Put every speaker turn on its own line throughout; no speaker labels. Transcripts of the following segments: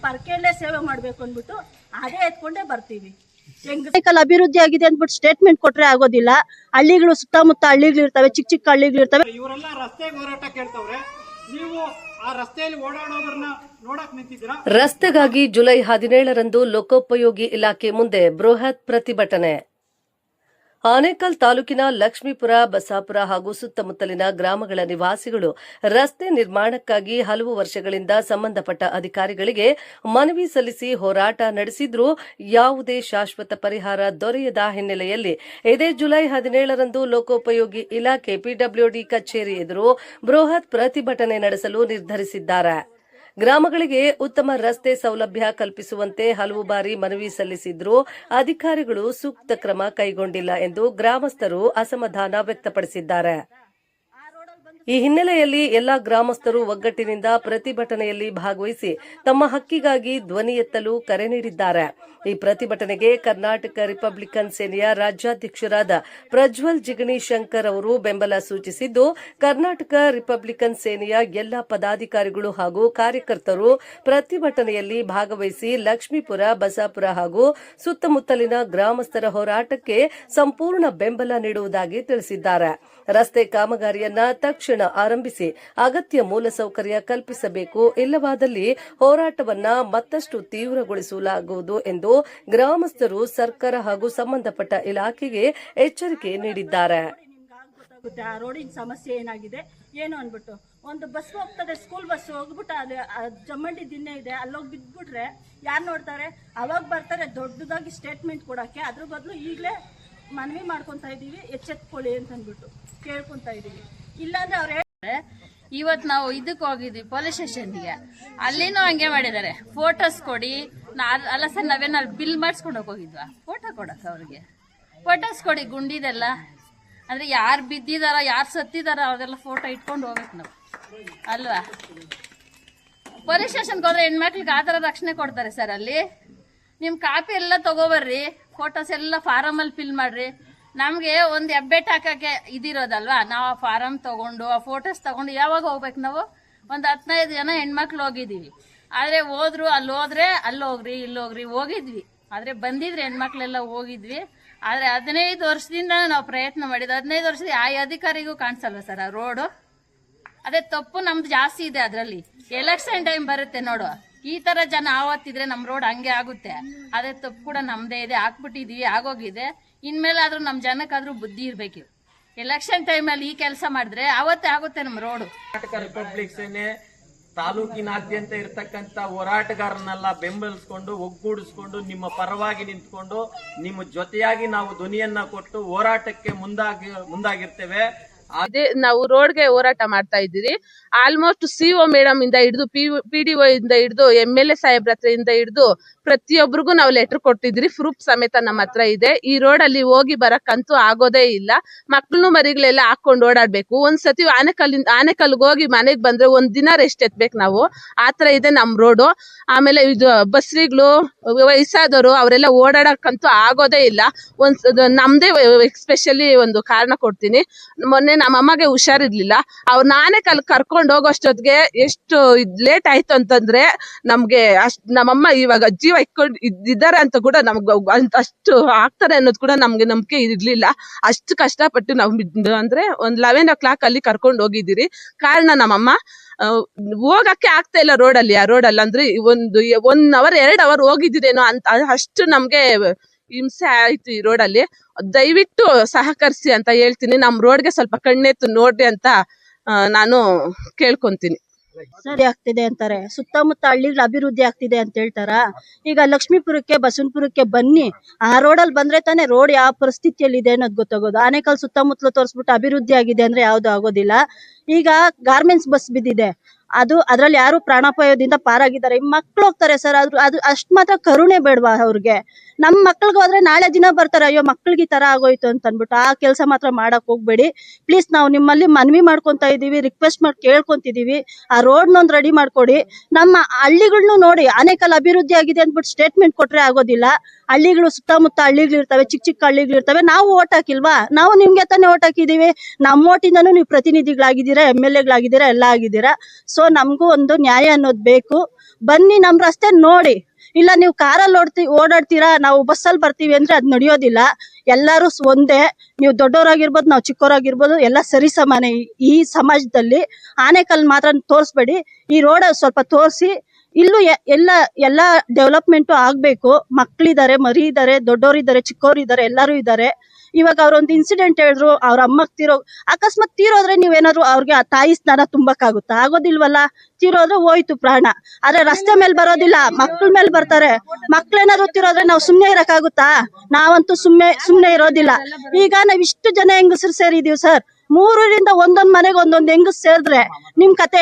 ಪರ್ಕೆಲ್ಲೇ ಸೇವೆ ಮಾಡಬೇಕು ಅಂದ್ಬಿಟ್ಟು ಅದೇ ಎತ್ಕೊಂಡೇ ಬರ್ತೀವಿ. ಅಭಿವೃದ್ಧಿ ಆಗಿದೆ ಅಂದ್ಬಿಟ್ಟು ಸ್ಟೇಟ್ಮೆಂಟ್ ಕೊಟ್ರೆ ಆಗೋದಿಲ್ಲ. ಹಳ್ಳಿಗಳು ಸುತ್ತಮುತ್ತ ಹಳ್ಳಿಗಳು ಇರ್ತವೆ, ಚಿಕ್ಕ ಚಿಕ್ಕ ಹಳ್ಳಿಗಳು ಇರ್ತವೆ.
ಇವರೆಲ್ಲ ರಸ್ತೆಗೆ ಹೋರಾಟ ಕೇಳ್ತವ್ರೆ, ನೀವು ಆ ರಸ್ತೆಯಲ್ಲಿ ಓಡಾಡೋದನ್ನ ನೋಡಕ್ ನಿಂತಿದ್ದೀರಾ?
ರಸ್ತೆಗಾಗಿ ಜುಲೈ 17ರಂದು ಲೋಕೋಪಯೋಗಿ ಇಲಾಖೆ ಮುಂದೆ ಬೃಹತ್ ಪ್ರತಿಭಟನೆ. ಆನೇಕಲ್ ತಾಲೂಕಿನ ಲಕ್ಷ್ಮೀಪುರ, ಬಸಾಪುರ ಹಾಗೂ ಸುತ್ತಮುತ್ತಲಿನ ಗ್ರಾಮಗಳ ನಿವಾಸಿಗಳು ರಸ್ತೆ ನಿರ್ಮಾಣಕ್ಕಾಗಿ ಹಲವು ವರ್ಷಗಳಿಂದ ಸಂಬಂಧಪಟ್ಟ ಅಧಿಕಾರಿಗಳಿಗೆ ಮನವಿ ಸಲ್ಲಿಸಿ ಹೋರಾಟ ನಡೆಸಿದ್ರೂ ಯಾವುದೇ ಶಾಶ್ವತ ಪರಿಹಾರ ದೊರೆಯದ ಹಿನ್ನೆಲೆಯಲ್ಲಿ ಇದೇ ಜುಲೈ 17ರಂದು ಲೋಕೋಪಯೋಗಿ ಇಲಾಖೆ ಪಿಡಬ್ಲ್ಯೂಡಿ ಕಚೇರಿ ಎದುರು ಬೃಹತ್ ಪ್ರತಿಭಟನೆ ನಡೆಸಲು ನಿರ್ಧರಿಸಿದ್ದಾರೆ. ಗ್ರಾಮಗಳಿಗೆ ಉತ್ತಮ ರಸ್ತೆ ಸೌಲಭ್ಯ ಕಲ್ಪಿಸುವಂತೆ ಹಲವು ಬಾರಿ ಮನವಿ ಸಲ್ಲಿಸಿದ್ರೂ ಅಧಿಕಾರಿಗಳು ಸೂಕ್ತ ಕ್ರಮ ಕೈಗೊಂಡಿಲ್ಲ ಎಂದು ಗ್ರಾಮಸ್ಥರು ಅಸಮಾಧಾನ ವ್ಯಕ್ತಪಡಿಸಿದ್ದಾರೆ. ಈ ಹಿನ್ನೆಲೆಯಲ್ಲಿ ಎಲ್ಲಾ ಗ್ರಾಮಸ್ಥರು ಒಗ್ಗಟ್ಟಿನಿಂದ ಪ್ರತಿಭಟನೆಯಲ್ಲಿ ಭಾಗವಹಿಸಿ ತಮ್ಮ ಹಕ್ಕಿಗಾಗಿ ಧ್ವನಿ ಎತ್ತಲು ಕರೆ ನೀಡಿದ್ದಾರೆ. ಈ ಪ್ರತಿಭಟನೆಗೆ ಕರ್ನಾಟಕ ರಿಪಬ್ಲಿಕನ್ ಸೇನೆಯ ರಾಜ್ಯಾಧ್ಯಕ್ಷರಾದ ಪ್ರಜ್ವಲ್ ಜಿಗಣಿ ಶಂಕರ್ ಅವರು ಬೆಂಬಲ ಸೂಚಿಸಿದ್ದು, ಕರ್ನಾಟಕ ರಿಪಬ್ಲಿಕನ್ ಸೇನೆಯ ಎಲ್ಲಾ ಪದಾಧಿಕಾರಿಗಳು ಹಾಗೂ ಕಾರ್ಯಕರ್ತರು ಪ್ರತಿಭಟನೆಯಲ್ಲಿ ಭಾಗವಹಿಸಿ ಲಕ್ಷ್ಮೀಪುರ, ಬಸಾಪುರ ಹಾಗೂ ಸುತ್ತಮುತ್ತಲಿನ ಗ್ರಾಮಸ್ಥರ ಹೋರಾಟಕ್ಕೆ ಸಂಪೂರ್ಣ ಬೆಂಬಲ ನೀಡುವುದಾಗಿ ತಿಳಿಸಿದ್ದಾರೆ. ರಸ್ತೆ ಕಾಮಗಾರಿಯನ್ನ ತಕ್ಷಣ ಆರಂಭಿಸಿ ಅಗತ್ಯ ಮೂಲಸೌಕರ್ಯ ಕಲ್ಪಿಸಬೇಕು, ಇಲ್ಲವಾದಲ್ಲಿ ಹೋರಾಟವನ್ನ ಮತ್ತಷ್ಟು ತೀವ್ರಗೊಳಿಸಲಾಗುವುದು ಎಂದು ಗ್ರಾಮಸ್ಥರು ಸರ್ಕಾರ ಹಾಗೂ ಸಂಬಂಧಪಟ್ಟ ಇಲಾಖೆಗೆ ಎಚ್ಚರಿಕೆ ನೀಡಿದ್ದಾರೆ.
ರೋಡಿನ ಸಮಸ್ಯೆ ಏನಾಗಿದೆ ಏನು ಅನ್ಬಿಟ್ಟು ಒಂದು ಬಸ್ ಹೋಗ್ತದೆ, ಸ್ಕೂಲ್ ಬಸ್ ಹೋಗ್ಬಿಟ್ಟು ಅಲ್ಲಿ ಜಮ್ಮಂಡಿ ದಿನ್ನೆ ಇದೆ, ಅಲ್ಲೋಗಿ ಬಿದ್ಬಿಟ್ರೆ ಯಾರು ನೋಡ್ತಾರೆ? ಅವಾಗ ಬರ್ತಾರೆ ದೊಡ್ಡದಾಗಿ ಸ್ಟೇಟ್ಮೆಂಟ್ ಕೊಡಕ್ಕೆ. ಅದ್ರ ಬದಲು ಈಗಲೇ ಮನವಿ ಮಾಡ್ಕೊಂತ ಇದೀವಿ, ಎಚ್ಚೆತ್ಕೊಳ್ಳಿ ಅಂತ ಅಂದ್ಬಿಟ್ಟು ಕೇಳ್ಕೊಂತ ಇದೀವಿ. ಇಲ್ಲಾಂದ್ರೆ ಅವ್ರು
ಇವತ್ತು ನಾವು ಇದಕ್ಕೆ ಹೋಗಿದ್ವಿ ಪೊಲೀಸ್ ಸ್ಟೇಷನ್ಗೆ, ಅಲ್ಲಿನೂ ಹಂಗೆ ಮಾಡಿದ್ದಾರೆ. ಫೋಟೋಸ್ ಕೊಡಿ ಅಲ್ಲ ಸರ್, ನಾವೇನು ಅಲ್ಲಿ ಬಿಲ್ ಮಾಡಿಸ್ಕೊಂಡು ಹೋಗಿದ್ವಾ? ಫೋಟೋ ಕೊಡಕ್ಕೆ ಅವ್ರಿಗೆ ಫೋಟೋಸ್ ಕೊಡಿ ಗುಂಡಿದೆಲ್ಲ. ಅಂದರೆ ಯಾರು ಬಿದ್ದಿದಾರ, ಯಾರು ಸತ್ತಿದಾರ ಅವ್ರದೆಲ್ಲ ಫೋಟೋ ಇಟ್ಕೊಂಡು ಹೋಗ್ಬೇಕು ನಾವು ಅಲ್ವಾ? ಪೊಲೀಸ್ ಸ್ಟೇಷನ್ಗೆ ಹೋದ್ರೆ ಹೆಣ್ಮಕ್ಳಿಗೆ ಆ ಥರ ರಕ್ಷಣೆ ಕೊಡ್ತಾರೆ ಸರ್. ಅಲ್ಲಿ ನಿಮ್ಮ ಕಾಪಿ ಎಲ್ಲ ತಗೋಬರ್ರಿ, ಫೋಟೋಸ್ ಎಲ್ಲ ಫಾರಮಲ್ಲಿ ಫಿಲ್ ಮಾಡ್ರಿ. ನಮಗೆ ಒಂದು ಹೆಬ್ಬೆಟ್ ಹಾಕಕ್ಕೆ ಇದಿರೋದಲ್ವಾ, ನಾವು ಆ ಫಾರಮ್ ತಗೊಂಡು ಆ ಫೋಟೋಸ್ ತಗೊಂಡು ಯಾವಾಗ ಹೋಗ್ಬೇಕು? ನಾವು ಒಂದು 15 ಜನ ಹೆಣ್ಮಕ್ಳು ಹೋಗಿದ್ದೀವಿ. ಆದರೆ ಹೋದ್ರು, ಅಲ್ಲಿ ಹೋದ್ರೆ ಅಲ್ಲಿ ಹೋಗ್ರಿ, ಇಲ್ಲಿ ಹೋಗ್ರಿ ಹೋಗಿದ್ವಿ. ಆದರೆ ಬಂದಿದ್ರೆ ಹೆಣ್ಮಕ್ಳೆಲ್ಲ ಹೋಗಿದ್ವಿ. ಆದರೆ 15 ವರ್ಷದಿಂದ ನಾವು ಪ್ರಯತ್ನ ಮಾಡಿದ್ವಿ. 15 ವರ್ಷದ ಯಾವ ಅಧಿಕಾರಿಗೂ ಕಾಣಿಸಲ್ವ ಸರ್ ಆ ರೋಡು? ಅದೇ ತಪ್ಪು ನಮ್ದು ಜಾಸ್ತಿ ಇದೆ. ಅದರಲ್ಲಿ ಎಲೆಕ್ಷನ್ ಟೈಮ್ ಬರುತ್ತೆ ನೋಡು, ಈ ತರ ಜನ ಆವತ್ತಿದ್ರೆ ನಮ್ಮ ರೋಡ್ ಹಂಗೆ ಆಗುತ್ತೆ. ಅದೇ ತಪ್ಪು ಕೂಡ ನಮ್ದೇ ಇದೆ, ಹಾಕ್ಬಿಟ್ಟಿದೀವಿ, ಆಗೋಗಿದೆ. ಇನ್ಮೇಲೆ ಆದ್ರೂ ನಮ್ಮ ಜನಕ್ಕಾದ್ರೂ ಬುದ್ಧಿ ಇರ್ಬೇಕು. ಎಲೆಕ್ಷನ್ ಟೈಮಲ್ಲಿ ಈ ಕೆಲಸ ಮಾಡಿದ್ರೆ ಅವತ್ತೇ ಆಗುತ್ತೆ ನಮ್ಮ ರೋಡು.
ಕರ್ನಾಟಕ ರಿಪಬ್ಲಿಕ್ ಸೇನೆ ತಾಲೂಕಿನಾದ್ಯಂತ ಇರ್ತಕ್ಕಂಥ ಹೋರಾಟಗಾರನ್ನೆಲ್ಲ ಬೆಂಬಲಿಸಿಕೊಂಡು ಒಗ್ಗೂಡಿಸ್ಕೊಂಡು ನಿಮ್ಮ ಪರವಾಗಿ ನಿಂತ್ಕೊಂಡು ನಿಮ್ಮ ಜೊತೆಯಾಗಿ ನಾವು ಧ್ವನಿಯನ್ನ ಕೊಟ್ಟು ಹೋರಾಟಕ್ಕೆ ಮುಂದಾಗಿರ್ತೇವೆ.
ಅದೇ ನಾವು ರೋಡ್ಗೆ ಹೋರಾಟ ಮಾಡ್ತಾ ಇದ್ದೀರಿ. ಆಲ್ಮೋಸ್ಟ್ CO ಮೇಡಮ್ ಇಂದ ಹಿಡಿದು PDO ಇಂದ ಹಿಡಿದು MLA ಸಾಹೇಬ್ರ ಹತ್ರದಿಂದ ಹಿಡಿದು ಪ್ರತಿಯೊಬ್ಬರಿಗೂ ನಾವು ಲೆಟರ್ ಕೊಟ್ಟಿದ್ರಿ. ಪ್ರೂಫ್ ಸಮೇತ ನಮ್ಮ ಹತ್ರ ಇದೆ. ಈ ರೋಡ್ ಅಲ್ಲಿ ಹೋಗಿ ಬರಕ್ಕಂತೂ ಆಗೋದೇ ಇಲ್ಲ. ಮಕ್ಳು ಮರಿಗಳೆಲ್ಲ ಹಾಕೊಂಡು ಓಡಾಡ್ಬೇಕು. ಒಂದ್ಸತಿ ಆನೆಕಲ್ಗೆ ಹೋಗಿ ಮನೆಗ್ ಬಂದ್ರೆ ಒಂದ್ ದಿನ ರೆಸ್ಟ್ ಎತ್ಬೇಕು ನಾವು. ಆತರ ಇದೆ ನಮ್ ರೋಡು. ಆಮೇಲೆ ಇದು ಬಸ್ರಿಗಳು, ವಯಸ್ಸಾದವರು ಅವರೆಲ್ಲ ಓಡಾಡಕ್ಕಂತೂ ಆಗೋದೇ ಇಲ್ಲ. ನಮ್ದೇ ಎಸ್ಪೆಷಲಿ ಒಂದು ಕಾರಣ ಕೊಡ್ತೀನಿ. ಮೊನ್ನೆ ನಮ್ಮ ಅಮ್ಮಗೆ ಹುಷಾರಿರ್ಲಿಲ್ಲ. ನಾನೇ ಕರ್ಕೊಂಡು ಹೋಗೋಷ್ಟೊತ್ತಿಗೆ ಎಷ್ಟು ಲೇಟ್ ಆಯ್ತು ಅಂತಂದ್ರೆ ನಮ್ಗೆ ನಮ್ಮಮ್ಮ ಇವಾಗ ಜೀವ ಇಟ್ಕೊಂಡು ಇದ್ದಾರೆ ಅಂತ ಕೂಡ ನಮ್ಗೆ ಅಷ್ಟು ಆಗ್ತಾರೆ ಅನ್ನೋದು ಕೂಡ ನಮ್ಗೆ ನಂಬಿಕೆ ಇರ್ಲಿಲ್ಲ. ಅಷ್ಟು ಕಷ್ಟಪಟ್ಟು ನಾವು ಅಂದ್ರೆ ಒಂದ್ 11 o'clock ಅಲ್ಲಿ ಕರ್ಕೊಂಡು ಹೋಗಿದ್ದೀರಿ. ಕಾರಣ ನಮ್ಮಮ್ಮ ಹೋಗಕ್ಕೆ ಆಗ್ತಾ ಇಲ್ಲ ರೋಡಲ್ಲಿ. ಆ ರೋಡಲ್ಲಿ ಅಂದ್ರೆ 1 hour 2 hour ಹೋಗಿದ್ದೀರೇನೋ ಅಂತ ಅಷ್ಟು ನಮ್ಗೆ ಹಿಂಸೆ ಆಯ್ತು ಈ ರೋಡಲ್ಲಿ. ದಯವಿಟ್ಟು ಸಹಕರಿಸಿ ಅಂತ ಹೇಳ್ತೀನಿ. ನಮ್ ರೋಡ್ಗೆ ಸ್ವಲ್ಪ ಕಣ್ಣೆತ್ತು ನೋಡ್ರಿ ಅಂತ ನಾನು ಕೇಳ್ಕೊಂತೀನಿ.
ಸರಿ ಆಗ್ತಿದೆ ಅಂತಾರೆ, ಸುತ್ತಮುತ್ತ ಹಳ್ಳಿಗಳ ಅಭಿವೃದ್ಧಿ ಆಗ್ತಿದೆ ಅಂತ ಹೇಳ್ತಾರ. ಈಗ ಲಕ್ಷ್ಮೀಪುರಕ್ಕೆ, ಬಸವನಪುರಕ್ಕೆ ಬನ್ನಿ, ಆ ರೋಡಲ್ಲಿ ಬಂದ್ರೆ ತಾನೇ ರೋಡ್ ಯಾವ ಪರಿಸ್ಥಿತಿಯಲ್ಲಿ ಇದೆ ಅನ್ನೋದು ಗೊತ್ತಾಗೋದು. ಆನೇಕಲ್ ಸುತ್ತಮುತ್ತಲು ತೋರಿಸ್ಬಿಟ್ಟು ಅಭಿವೃದ್ಧಿ ಆಗಿದೆ ಅಂದ್ರೆ ಯಾವ್ದು ಆಗೋದಿಲ್ಲ. ಈಗ ಗಾರ್ಮೆಂಟ್ಸ್ ಬಸ್ ಬಿದ್ದಿದೆ, ಅದ್ರಲ್ಲಿ ಯಾರು ಪ್ರಾಣಾಪಾಯದಿಂದ ಪಾರಾಗಿದ್ದಾರೆ. ಮಕ್ಳು ಹೋಗ್ತಾರೆ ಸರ್, ಅದು ಅಷ್ಟ್ ಮಾತ್ರ ಕರುಣೆ ಬೇಡವಾ ಅವ್ರಿಗೆ? ನಮ್ ಮಕ್ಳಿಗೆ ಹೋದ್ರೆ ನಾಳೆ ದಿನ ಬರ್ತಾರೆ, ಅಯ್ಯೋ ಮಕ್ಳಿಗೆ ಈ ತರ ಆಗೋಯ್ತು ಅಂತ ಅನ್ಬಿಟ್ಟು. ಆ ಕೆಲಸ ಮಾತ್ರ ಮಾಡಕ್ ಹೋಗ್ಬೇಡಿ ಪ್ಲೀಸ್. ನಾವು ನಿಮ್ಮಲ್ಲಿ ಮನವಿ ಮಾಡ್ಕೊಂತ ಇದೀವಿ, ರಿಕ್ವೆಸ್ಟ್ ಮಾಡಿ ಕೇಳ್ಕೊಂತಿದೀವಿ. ಆ ರೋಡ್ನೊಂದು ರೆಡಿ ಮಾಡ್ಕೊಡಿ. ನಮ್ಮ ಹಳ್ಳಿಗಳ್ನು ನೋಡಿ, ಆನೇಕಲ್ ಅಭಿವೃದ್ಧಿ ಆಗಿದೆ ಅಂದ್ಬಿಟ್ಟು ಸ್ಟೇಟ್ಮೆಂಟ್ ಕೊಟ್ರೆ ಆಗೋದಿಲ್ಲ. ಹಳ್ಳಿಗಳು ಸುತ್ತಮುತ್ತ ಹಳ್ಳಿಗಳು ಇರ್ತವೆ, ಚಿಕ್ಕ ಚಿಕ್ಕ ಹಳ್ಳಿಗಳು ಇರ್ತವೆ. ನಾವು ಓಟ್ ಹಾಕಿಲ್ವಾ? ನಾವು ನಿಮ್ಗೆ ತಾನೇ ಓಟ್ ಹಾಕಿದೀವಿ. ನಮ್ಮ ಓಟಿಂದನೂ ನೀವು ಪ್ರತಿನಿಧಿಗಳಾಗಿದ್ದೀರಾ, MLA ಗಳಾಗಿದ್ದೀರಾ, ಎಲ್ಲ ಆಗಿದ್ದೀರಾ. ಸೊ ಸೊ ನಮಗೂ ಒಂದು ನ್ಯಾಯ ಅನ್ನೋದು ಬೇಕು. ಬನ್ನಿ ನಮ್ಮ ರಸ್ತೆ ನೋಡಿ. ಇಲ್ಲ ನೀವು ಕಾರಲ್ಲಿ ಓಡಾಡ್ತೀರಾ, ನಾವು ಬಸ್ಸಲ್ಲಿ ಬರ್ತೀವಿ ಅಂದ್ರೆ ಅದು ನಡೆಯೋದಿಲ್ಲ. ಎಲ್ಲರೂ ಒಂದೇ. ನೀವು ದೊಡ್ಡವರಾಗಿರ್ಬೋದು, ನಾವು ಚಿಕ್ಕವರಾಗಿರ್ಬೋದು, ಎಲ್ಲ ಸರಿ ಸಮಾನ ಈ ಸಮಾಜದಲ್ಲಿ. ಆನೆಕಲ್ ಮಾತ್ರ ತೋರಿಸ್ಬೇಡಿ, ಈ ರೋಡ್ ಸ್ವಲ್ಪ ತೋರಿಸಿ. ಇಲ್ಲೂ ಎಲ್ಲ ಡೆವಲಪ್ಮೆಂಟು ಆಗ್ಬೇಕು. ಮಕ್ಕಳಿದ್ದಾರೆ, ಮರಿ ಇದ್ದಾರೆ, ದೊಡ್ಡವರಿದ್ದಾರೆ, ಚಿಕ್ಕವರಿದ್ದಾರೆ, ಎಲ್ಲರೂ ಇದ್ದಾರೆ. ಇವಾಗ ಅವ್ರೊಂದು ಇನ್ಸಿಡೆಂಟ್ ಹೇಳಿದ್ರು, ಅವ್ರ ಅಮ್ಮಗ್ ಅಕಸ್ಮಾತ್ ತೀರೋದ್ರೆ ನೀವೇನಾದ್ರು ಅವ್ರಿಗೆ ಆ ತಾಯಿ ಸ್ನಾನ ತುಂಬಕ್ಕಾಗುತ್ತಾ? ಆಗೋದಿಲ್ವಲ್ಲ. ತೀರೋದ್ರೆ ಹೋಯ್ತು ಪ್ರಾಣ. ಆದ್ರೆ ರಸ್ತೆ ಮೇಲೆ ಬರೋದಿಲ್ಲ, ಮಕ್ಳ ಮೇಲೆ ಬರ್ತಾರೆ. ಮಕ್ಳೇನಾದ್ರು ತೀರೋದ್ರೆ ನಾವು ಸುಮ್ನೆ ಇರಕ್ಕಾಗುತ್ತಾ? ನಾವಂತೂ ಸುಮ್ನೆ ಇರೋದಿಲ್ಲ. ಈಗ ನಾವ್ ಇಷ್ಟು ಜನ ಹೆಂಗಸರು ಸೇರಿದೀವಿ ಸರ್. 3ರಿಂದ ಒಂದೊಂದ್ ಮನೆಗೆ ಒಂದೊಂದ್ ಹೆಂಗಸ್ ಸೇರಿದ್ರೆ ನಿಮ್ ಕತೆ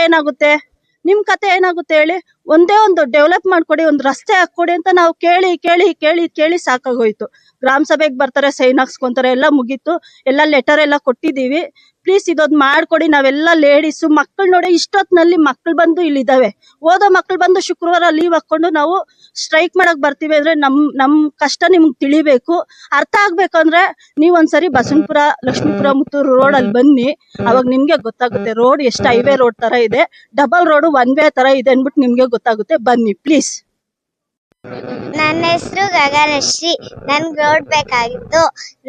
ಏನಾಗುತ್ತೆ ಹೇಳಿ? ಒಂದೇ ಒಂದು ಡೆವಲಪ್ ಮಾಡ್ಕೊಡಿ, ಒಂದು ರಸ್ತೆ ಹಾಕೊಡಿ ಅಂತ ನಾವು ಕೇಳಿ ಸಾಕಾಗೋಯ್ತು. ಗ್ರಾಮ ಸಭೆಗೆ ಬರ್ತಾರೆ, ಸೈನ್ ಹಾಕ್ಸ್ಕೊಂತಾರೆ, ಎಲ್ಲ ಮುಗೀತು. ಎಲ್ಲ ಲೆಟರ್ ಎಲ್ಲ ಕೊಟ್ಟಿದೀವಿ. ಪ್ಲೀಸ್ ಇದೊಂದು ಮಾಡ್ಕೊಡಿ. ನಾವೆಲ್ಲ ಲೇಡೀಸು ಮಕ್ಕಳು ನೋಡಿ, ಇಷ್ಟೊತ್ತಿನಲ್ಲಿ ಮಕ್ಕಳು ಬಂದು ಇಲ್ಲಿದ್ದಾವೆ. ಓದೋ ಮಕ್ಕಳು ಬಂದು ಶುಕ್ರವಾರ ಲೀವ್ ಹಾಕೊಂಡು ನಾವು ಸ್ಟ್ರೈಕ್ ಮಾಡಕ್ ಬರ್ತೀವಿ ಅಂದ್ರೆ ನಮ್ ಕಷ್ಟ ನಿಮ್ಗೆ ತಿಳಿಬೇಕು, ಅರ್ಥ ಆಗ್ಬೇಕು. ಅಂದ್ರೆ ನೀವ್ ಒಂದ್ಸರಿ ಬಸವನಪುರ, ಲಕ್ಷ್ಮೀಪುರ, ಮುತ್ತೂರು ರೋಡ್ ಅಲ್ಲಿ ಬನ್ನಿ, ಅವಾಗ ನಿಮ್ಗೆ ಗೊತ್ತಾಗುತ್ತೆ ರೋಡ್ ಎಷ್ಟು ಹೈವೇ ರೋಡ್ ತರ ಇದೆ, ಡಬಲ್ ರೋಡ್ ಒನ್ ವೇ ತರ ಇದೆ ಅನ್ಬಿಟ್ಟು ನಿಮ್ಗೆ ಗೊತ್ತಾಗುತ್ತೆ. ಬನ್ನಿ ಪ್ಲೀಸ್.
ನನ್ನ ಹೆಸರು ಗಗನಶ್ರೀ. ನನ್ಗೆ ರೋಡ್ ಬೇಕಾಗಿತ್ತು.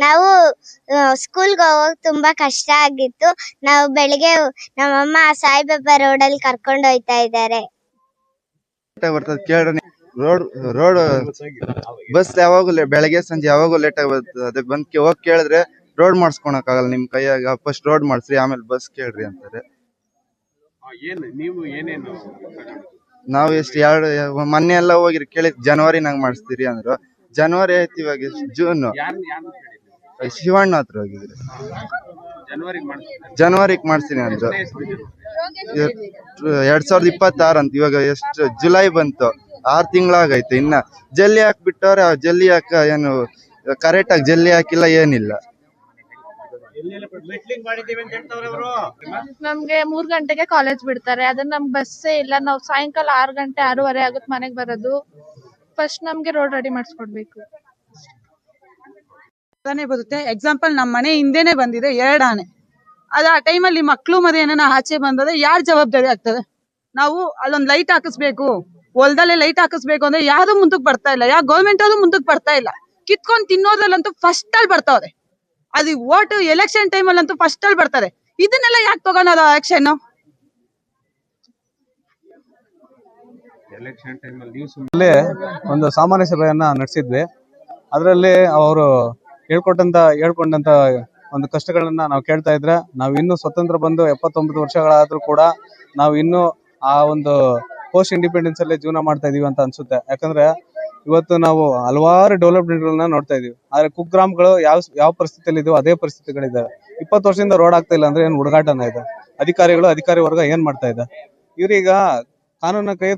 ನಾವು ಸ್ಕೂಲ್ಗೆ ಹೋಗೋಕೆ ತುಂಬಾ ಕಷ್ಟ ಆಗಿತ್ತು. ನಾವು ಬೆಳಿಗ್ಗೆ ನಮ್ಮಮ್ಮ ಸಾಯಿಬಾಬಾ ರೋಡಲ್ಲಿ ಕರ್ಕೊಂಡು ಹೋಯ್ತಾ ಇದ್ದಾರೆ.
ರೋಡ್ ಬಸ್ ಯಾವಾಗೂ ಬೆಳಗ್ಗೆ ಸಂಜೆ ಯಾವಾಗೂ ಲೇಟ್ ಆಗಿ ಬರ್ತದೆ. ಅದೇ ಬಂದ್ ಹೋಗಿ ಕೇಳಿದ್ರೆ ರೋಡ್ ಮಾಡಿಸ್ಕೊಳಕ್ ಆಗಲ್ಲ, ನಿಮ್ ಕೈಯಾಗ ಫಸ್ಟ್ ರೋಡ್ ಮಾಡಿಸ್ರಿ ಆಮೇಲೆ ಬಸ್ ಕೇಳ್ರಿ ಅಂತಾರೆ. ನಾವು ಎಷ್ಟು ಮೊನ್ನೆ ಎಲ್ಲ ಹೋಗಿರಿ ಕೇಳಿ, ಜನವರಿನಾಗ ಮಾಡಿಸ್ತೀರಿ ಅಂದ್ರು. ಜನವರಿ ಆಯ್ತು, ಇವಾಗ ಜೂನ್. ಶಿವಣ್ಣ ಹತ್ರ ಹೋಗಿದ್ರಿ, ಜನವರಿಗೆ ಮಾಡ್ತೀನಿ ಅಂದ್ರು. 2026 ಅಂತ. ಇವಾಗ ಎಷ್ಟು ಜುಲೈ ಬಂತು, 6 ತಿಂಗಳಾಗೈತೆ. ಇನ್ನ ಜಲ್ಲಿ ಹಾಕ್ಬಿಟ್ಟವ್ರೆ. ಜಲ್ಲಿ ಏನು ಕರೆಕ್ಟ್ ಆಗಿ ಜಲ್ಲಿ ಹಾಕಿಲ್ಲ, ಏನಿಲ್ಲ.
ನಮ್ಗೆ 3 ಗಂಟೆಗೆ ಕಾಲೇಜ್ ಬಿಡ್ತಾರೆ. ಅದನ್ನ ನಮ್ಗೆ ಬಸ್ಸೇ ಇಲ್ಲ. ನಾವು ಸಾಯಂಕಾಲ 6 ಗಂಟೆ 6:30 ಆಗುತ್ತೆ ಮನೆಗೆ ಬರೋದು. ಫಸ್ಟ್ ನಮ್ಗೆ ರೋಡ್ ರೆಡಿ ಮಾಡಿಸ್ಕೊಡ್ಬೇಕು.
ಬರುತ್ತೆ. ಎಕ್ಸಾಂಪಲ್ ನಮ್ಮ ಮನೆ ಹಿಂದೆನೆ ಬಂದಿದೆ 2 ಆನೆ. ಅದು ಆ ಟೈಮಲ್ಲಿ ಮಕ್ಕಳು ಮರಿ ಏನಾನ ಆಚೆ ಬಂದರೆ ಯಾರು ಜವಾಬ್ದಾರಿ ಆಗ್ತದೆ? ನಾವು ಅಲ್ಲೊಂದು ಲೈಟ್ ಹಾಕಿಸ್ಬೇಕು, ಹೊಲದಲ್ಲೇ ಲೈಟ್ ಹಾಕಿಸ್ಬೇಕು ಅಂದ್ರೆ ಯಾರು ಮುಂದಕ್ಕೆ ಬರ್ತಾ ಇಲ್ಲ. ಯಾವ ಗೌರ್ಮೆಂಟ್ ಅವರು ಮುಂದಕ್ಕೆ ಬರ್ತಾ ಇಲ್ಲ. ಕಿತ್ಕೊಂಡು ತಿನ್ನೋದ್ರಲ್ಲಂತೂ ಫಸ್ಟ್ ಅಲ್ಲಿ ಬರ್ತಾವ್ರೆ. ಅದು ವೋಟ್ ಎಲೆಕ್ಷನ್ ಟೈಮಲ್ಲಿ ಅಂತೂ ಫಸ್ಟ್ ಅಲ್ಲಿ ಬರ್ತಾರೆ. ಇದನ್ನೆಲ್ಲ ಯಾಕೆ ತಗೊಳೋದು ಆಕ್ಷನ್?
ಒಂದು ಸಾಮಾನ್ಯ ಸಭೆಯನ್ನ ನಡೆಸಿದ್ವಿ. ಅದರಲ್ಲಿ ಅವರು ಹೇಳ್ಕೊಂಡಂತ ಒಂದು ಕಷ್ಟಗಳನ್ನ ನಾವು ಕೇಳ್ತಾ ಇದ್ರೆ, ನಾವು ಇನ್ನೂ ಸ್ವತಂತ್ರ ಬಂದು 79 ವರ್ಷಗಳಾದ್ರೂ ಕೂಡ ನಾವು ಇನ್ನೂ ಆ ಒಂದು ಪೋಸ್ಟ್ ಇಂಡಿಪೆಂಡೆನ್ಸ್ ಅಲ್ಲೇ ಜೀವನ ಮಾಡ್ತಾ ಇದೀವಿ ಅಂತ ಅನ್ಸುತ್ತೆ. ಯಾಕಂದ್ರೆ ಇವತ್ತು ನಾವು ಹಲವಾರು ಡೆವಲಪ್ಮೆಂಟ್ ಗಳನ್ನ ನೋಡ್ತಾ ಇದೀವಿ. ಆದ್ರೆ ಕುಗ್ರಾಮಗಳು ಯಾವ ಪರಿಸ್ಥಿತಿಯಲ್ಲಿ ಇದೆಯೋ ಅದೇ ಪರಿಸ್ಥಿತಿಗಳಿದ್ದಾವೆ. 20 ವರ್ಷದಿಂದ ರೋಡ್ ಆಗ್ತಾ ಇಲ್ಲ ಅಂದ್ರೆ ಏನ್ ಹುಡುಗಾಟನ ಇದೆ? ಅಧಿಕಾರಿ ವರ್ಗ ಏನ್ ಮಾಡ್ತಾ ಇದೆ? ಇವ್ರೀಗ ಕಾನೂನ ಕೈ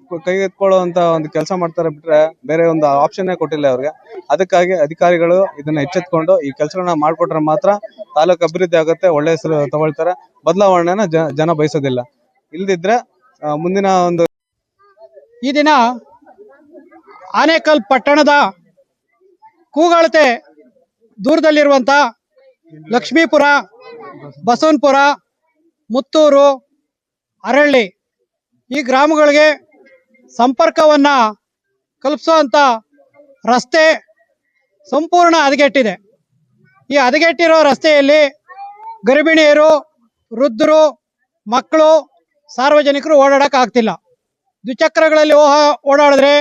ಎತ್ಕೊಳ್ಳುವಂತ ಒಂದು ಕೆಲಸ ಮಾಡ್ತಾರೆ ಬಿಟ್ರೆ ಬೇರೆ ಒಂದು ಆಪ್ಷನ್ ಕೊಟ್ಟಿಲ್ಲ ಅವ್ರಿಗೆ. ಅದಕ್ಕಾಗಿ ಅಧಿಕಾರಿಗಳು ಇದನ್ನ ಎಚ್ಚೆತ್ಕೊಂಡು ಈ ಕೆಲಸಗಳನ್ನ ಮಾಡ್ಕೊಟ್ರೆ ಮಾತ್ರ ತಾಲೂಕು ಅಭಿವೃದ್ಧಿ ಆಗುತ್ತೆ, ಒಳ್ಳೆ ಹೆಸರು ತಗೊಳ್ತಾರೆ. ಬದಲಾವಣೆನ ಜನ ಬಯಸೋದಿಲ್ಲ. ಇಲ್ದಿದ್ರೆ ಮುಂದಿನ ಒಂದು
ಈ ದಿನ ಆನೇಕಲ್ ಪಟ್ಟಣದ ಕೂಗಳತೆ ದೂರದಲ್ಲಿರುವಂತ ಲಕ್ಷ್ಮೀಪುರ, ಬಸವನಪುರ, ಮುತ್ತೂರು, ಅರಳ್ಳಿ ಈ ಗ್ರಾಮಗಳಿಗೆ ಸಂಪರ್ಕವನ್ನ ಕಲ್ಪಿಸುವಂತ ರಸ್ತೆ ಸಂಪೂರ್ಣ ಹದಗೆಟ್ಟಿದೆ. ಈ ಹದಗೆಟ್ಟಿರೋ ರಸ್ತೆಯಲ್ಲಿ ಗರ್ಭಿಣಿಯರು, ವೃದ್ಧರು, ಮಕ್ಕಳು, ಸಾರ್ವಜನಿಕರು ಓಡಾಡಕ್ ಆಗ್ತಿಲ್ಲ. ದ್ವಿಚಕ್ರಗಳಲ್ಲಿ ಓಡಾಡಿದ್ರೆ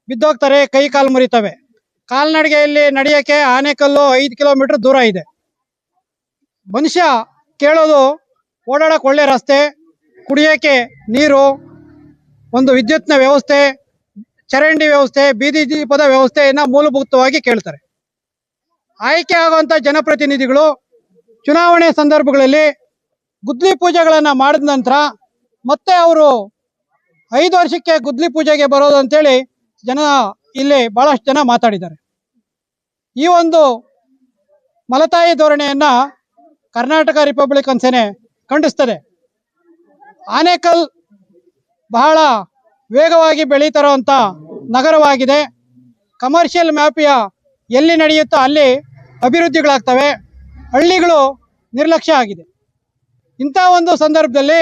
ಬಿದ್ದೋಗ್ತಾರೆ, ಕೈ ಕಾಲು ಮುರಿತವೆ. ಕಾಲ್ನಡಿಗೆಯಲ್ಲಿ ನಡೆಯಕ್ಕೆ ಆನೇಕಲ್ಲು 5 ಕಿಲೋಮೀಟರ್ ದೂರ ಇದೆ. ಮನುಷ್ಯ ಕೇಳೋದು ಓಡಾಡಕ್ ಒಳ್ಳೆ ರಸ್ತೆ, ಕುಡಿಯೋಕೆ ನೀರು, ಒಂದು ವಿದ್ಯುತ್ನ ವ್ಯವಸ್ಥೆ, ಚರಂಡಿ ವ್ಯವಸ್ಥೆ, ಬೀದಿ ದೀಪದ ವ್ಯವಸ್ಥೆಯನ್ನ ಮೂಲಭೂತವಾಗಿ ಕೇಳ್ತಾರೆ. ಆಯ್ಕೆ ಆಗುವಂತ ಜನಪ್ರತಿನಿಧಿಗಳು ಚುನಾವಣೆ ಸಂದರ್ಭಗಳಲ್ಲಿ ಗುದ್ಲಿ ಪೂಜೆಗಳನ್ನ ಮಾಡಿದ ನಂತರ ಮತ್ತೆ ಅವರು 5 ವರ್ಷಕ್ಕೆ ಗುದ್ಲಿ ಪೂಜೆಗೆ ಬರೋದು ಅಂತೇಳಿ ಇಲ್ಲಿ ಬಹಳಷ್ಟು ಜನ ಮಾತಾಡಿದ್ದಾರೆ. ಈ ಒಂದು ಮಲತಾಯಿ ಧೋರಣೆಯನ್ನ ಕರ್ನಾಟಕ ರಿಪಬ್ಲಿಕನ್ ಸೇನೆ ಖಂಡಿಸ್ತದೆ. ಆನೇಕಲ್ ಬಹಳ ವೇಗವಾಗಿ ಬೆಳೀತಿರುವಂತ ನಗರವಾಗಿದೆ. ಕಮರ್ಷಿಯಲ್ ಮ್ಯಾಪಿಯ ಎಲ್ಲಿ ನಡೆಯುತ್ತೋ ಅಲ್ಲಿ ಅಭಿವೃದ್ಧಿಗಳಾಗ್ತವೆ, ಹಳ್ಳಿಗಳು ನಿರ್ಲಕ್ಷ್ಯ ಆಗಿದೆ. ಇಂಥ ಒಂದು ಸಂದರ್ಭದಲ್ಲಿ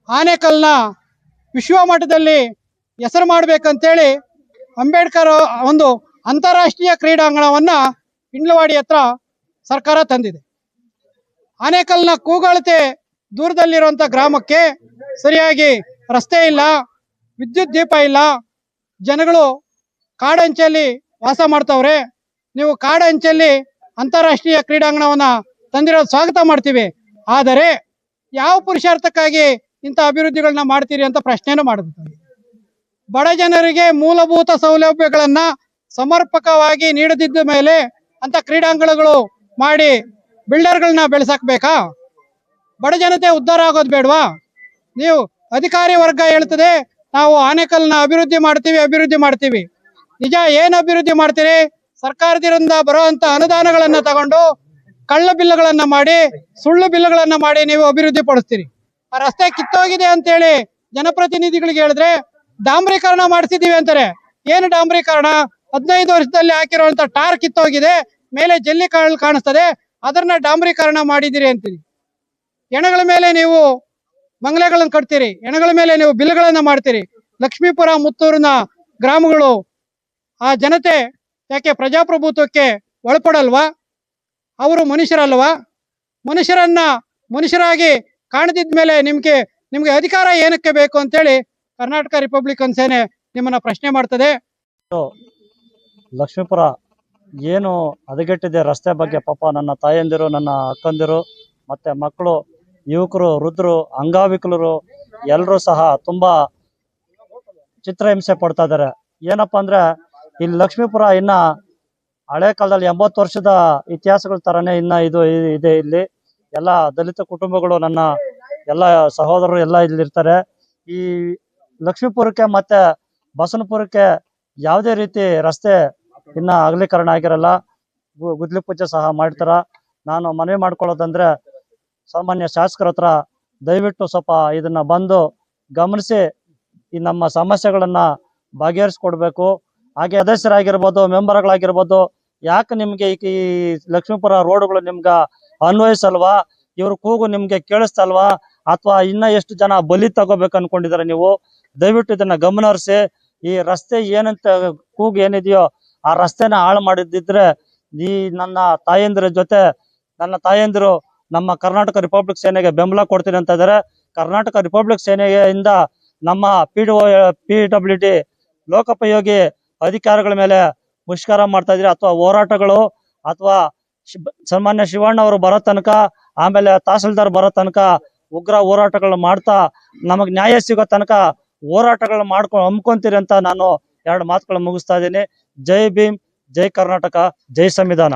ಆನೇಕಲ್ನ ವಿಶ್ವ ಮಟ್ಟದಲ್ಲಿ ಹೆಸರು ಮಾಡಬೇಕಂತೇಳಿ ಅಂಬೇಡ್ಕರ್ ಒಂದು ಅಂತಾರಾಷ್ಟ್ರೀಯ ಕ್ರೀಡಾಂಗಣವನ್ನು ಇಂಡ್ಲವಾಡಿ ಹತ್ರ ಸರ್ಕಾರ ತಂದಿದೆ. ಆನೇಕಲ್ನ ಕೂಗಳತೆ ದೂರದಲ್ಲಿರುವಂಥ ಗ್ರಾಮಕ್ಕೆ ಸರಿಯಾಗಿ ರಸ್ತೆ ಇಲ್ಲ, ವಿದ್ಯುತ್ ದೀಪ ಇಲ್ಲ, ಜನಗಳು ಕಾಡಂಚಲ್ಲಿ ವಾಸ ಮಾಡ್ತಾವ್ರೆ. ನೀವು ಕಾಡಂಚಲ್ಲಿ ಅಂತಾರಾಷ್ಟ್ರೀಯ ಕ್ರೀಡಾಂಗಣವನ್ನು ತಂದಿರೋದು ಸ್ವಾಗತ ಮಾಡ್ತೀವಿ. ಆದರೆ ಯಾವ ಪುರುಷಾರ್ಥಕ್ಕಾಗಿ ಇಂಥ ಅಭಿವೃದ್ಧಿಗಳನ್ನ ಮಾಡ್ತೀರಿ ಅಂತ ಪ್ರಶ್ನೆನೂ ಮಾಡಿದ್ವಿ. ಬಡ ಜನರಿಗೆ ಮೂಲಭೂತ ಸೌಲಭ್ಯಗಳನ್ನು ಸಮರ್ಪಕವಾಗಿ ನೀಡದಿದ್ದ ಮೇಲೆ ಅಂತ ಕ್ರೀಡಾಂಗಣಗಳು ಮಾಡಿ ಬಿಲ್ಡರ್ಗಳನ್ನ ಬೆಳೆಸಾಕ್ಬೇಕಾ? ಬಡ ಜನತೆ ಉದ್ಧಾರ ಆಗೋದು ಬೇಡವಾ? ನೀವು ಅಧಿಕಾರಿ ವರ್ಗ ಹೇಳ್ತದೆ ನಾವು ಆನೇಕಲ್ನ ಅಭಿವೃದ್ಧಿ ಮಾಡ್ತೀವಿ. ನಿಜ ಏನು ಅಭಿವೃದ್ಧಿ ಮಾಡ್ತೀರಿ? ಸರ್ಕಾರದಿಂದ ಬರುವಂತ ಅನುದಾನಗಳನ್ನ ತಗೊಂಡು ಕಳ್ಳ ಬಿಲ್ಲುಗಳನ್ನ ಮಾಡಿ, ಸುಳ್ಳು ಬಿಲ್ಲುಗಳನ್ನ ಮಾಡಿ ನೀವು ಅಭಿವೃದ್ಧಿ ಪಡಿಸ್ತೀರಿ. ಆ ರಸ್ತೆ ಕಿತ್ತೋಗಿದೆ ಅಂತೇಳಿ ಜನಪ್ರತಿನಿಧಿಗಳಿಗೆ ಹೇಳಿದ್ರೆ ಡಾಂಬರೀಕರಣ ಮಾಡಿಸಿದೀವಿ ಅಂತಾರೆ. ಏನು ಡಾಂಬರೀಕರಣ? 15 ವರ್ಷದಲ್ಲಿ ಹಾಕಿರುವಂತ ಟಾರ್ ಕಿತ್ತೋಗಿದೆ, ಮೇಲೆ ಜಲ್ಲಿ ಕಾಣಿಸ್ತದೆ, ಅದನ್ನ ಡಾಂಬರೀಕರಣ ಮಾಡಿದಿರಿ ಅಂತೀರಿ. ಹೆಣಗಳ ಮೇಲೆ ನೀವು ಮಂಗಲೆಗಳನ್ನು ಕಟ್ತೀರಿ, ಹೆಣಗಳ ಮೇಲೆ ನೀವು ಬಿಲ್ಗಳನ್ನ ಮಾಡ್ತೀರಿ. ಲಕ್ಷ್ಮೀಪುರ ಮುತ್ತೂರಿನ ಗ್ರಾಮಗಳು ಆ ಜನತೆ ಯಾಕೆ ಪ್ರಜಾಪ್ರಭುತ್ವಕ್ಕೆ ಒಳಪಡಲ್ವಾ? ಅವರು ಮನುಷ್ಯರಲ್ವಾ? ಮನುಷ್ಯರನ್ನ ಮನುಷ್ಯರಾಗಿ ಕಾಣದಿದ್ದ ಮೇಲೆ ನಿಮ್ಗೆ ಅಧಿಕಾರ ಏನಕ್ಕೆ ಬೇಕು ಅಂತೇಳಿ ಕರ್ನಾಟಕ ರಿಪಬ್ಲಿಕನ್ ಸೇನೆ ನಿಮ್ಮನ್ನ ಪ್ರಶ್ನೆ ಮಾಡ್ತದೆ.
ಲಕ್ಷ್ಮೀಪುರ ಏನು ಹದಗೆಟ್ಟಿದೆ ರಸ್ತೆ ಬಗ್ಗೆ, ಪಾಪ ನನ್ನ ತಾಯಂದಿರು, ನನ್ನ ಅಕ್ಕಂದಿರು, ಮತ್ತೆ ಮಕ್ಕಳು, ಯುವಕರು, ವೃದ್ಧರು, ಅಂಗವಿಕಲರು ಎಲ್ಲರೂ ಸಹ ತುಂಬಾ ಚಿತ್ರಹಿಂಸೆ ಪಡ್ತಾ ಇದ್ದಾರೆ. ಏನಪ್ಪಾ ಅಂದ್ರೆ ಇಲ್ಲಿ ಲಕ್ಷ್ಮೀಪುರ ಇನ್ನ ಹಳೆ ಕಾಲದಲ್ಲಿ 80 ವರ್ಷದ ಇತಿಹಾಸಗಳ ತರನೇ ಇನ್ನ ಇದು ಇದೆ. ಇಲ್ಲಿ ಎಲ್ಲ ದಲಿತ ಕುಟುಂಬಗಳು, ನನ್ನ ಎಲ್ಲ ಸಹೋದರರು ಎಲ್ಲ ಇಲ್ಲಿರ್ತಾರೆ. ಈ ಲಕ್ಷ್ಮೀಪುರಕ್ಕೆ ಮತ್ತೆ ಬಸವನಪುರಕ್ಕೆ ಯಾವುದೇ ರೀತಿ ರಸ್ತೆ ಇನ್ನ ಅಗಲೀಕರಣ ಆಗಿರಲ್ಲ. ಗುದ್ಲಿ ಪೂಜೆ ಸಹ ಮಾಡ್ತಾರ. ನಾನು ಮನವಿ ಮಾಡ್ಕೊಳ್ಳೋದಂದ್ರೆ ಸಾಮಾನ್ಯ ಶಾಸಕರ ಹತ್ರ ದಯವಿಟ್ಟು ಸ್ವಲ್ಪ ಇದನ್ನ ಬಂದು ಗಮನಿಸಿ ಈ ನಮ್ಮ ಸಮಸ್ಯೆಗಳನ್ನ ಬಗೆಹರಿಸ್ಕೊಡ್ಬೇಕು. ಹಾಗೆ ಸದಸ್ಯರಾಗಿರ್ಬೋದು, ಮೆಂಬರ್ಗಳಾಗಿರ್ಬೋದು, ಯಾಕೆ ನಿಮ್ಗೆ ಈ ಲಕ್ಷ್ಮೀಪುರ ರೋಡ್ಗಳು ನಿಮ್ಗೆ ಅನ್ವಯಿಸಲ್ವಾ? ಇವ್ರ ಕೂಗು ನಿಮ್ಗೆ ಕೇಳಿಸ್ತಲ್ವಾ? ಅಥವಾ ಇನ್ನ ಎಷ್ಟು ಜನ ಬಲಿ ತಗೋಬೇಕು ಅನ್ಕೊಂಡಿದಾರೆ ನೀವು? ದಯವಿಟ್ಟು ಇದನ್ನ ಗಮನ ಹರಿಸಿ. ಈ ರಸ್ತೆ ಏನಂತ ಕೂಗು ಏನಿದೆಯೋ ಆ ರಸ್ತೆನ ಹಾಳು ಮಾಡಿದ್ರೆ ಈ ನನ್ನ ತಾಯಂದಿರ ಜೊತೆ ನನ್ನ ತಾಯಂದಿರು ನಮ್ಮ ಕರ್ನಾಟಕ ರಿಪಬ್ಲಿಕ್ ಸೇನೆಗೆ ಬೆಂಬಲ ಕೊಡ್ತೀನಿ ಅಂತ ಇದ್ದಾರೆ. ಕರ್ನಾಟಕ ರಿಪಬ್ಲಿಕ್ ಸೇನೆಯಿಂದ ನಮ್ಮ PWD ಲೋಕೋಪಯೋಗಿ ಅಧಿಕಾರಿಗಳ ಮೇಲೆ ಮುಷ್ಕರ ಮಾಡ್ತಾ ಇದ್ರಿ, ಅಥವಾ ಹೋರಾಟಗಳು, ಅಥವಾ ಸನ್ಮಾನ್ಯ ಶಿವಣ್ಣ ಅವರು ಬರೋ ತನಕ, ಆಮೇಲೆ ತಹಸೀಲ್ದಾರ್ ಬರೋ ತನಕ ಉಗ್ರ ಹೋರಾಟಗಳು ಮಾಡ್ತಾ ನಮಗ್ ನ್ಯಾಯ ಸಿಗೋ ತನಕ ಹೋರಾಟಗಳು ಹಮ್ಕೊಂತೀರಿ ಅಂತ ನಾನು 2 ಮಾತುಗಳು ಮುಗಿಸ್ತಾ ಇದ್ದೀನಿ. ಜೈ ಭೀಮ್, ಜೈ ಕರ್ನಾಟಕ, ಜೈ ಸಂವಿಧಾನ.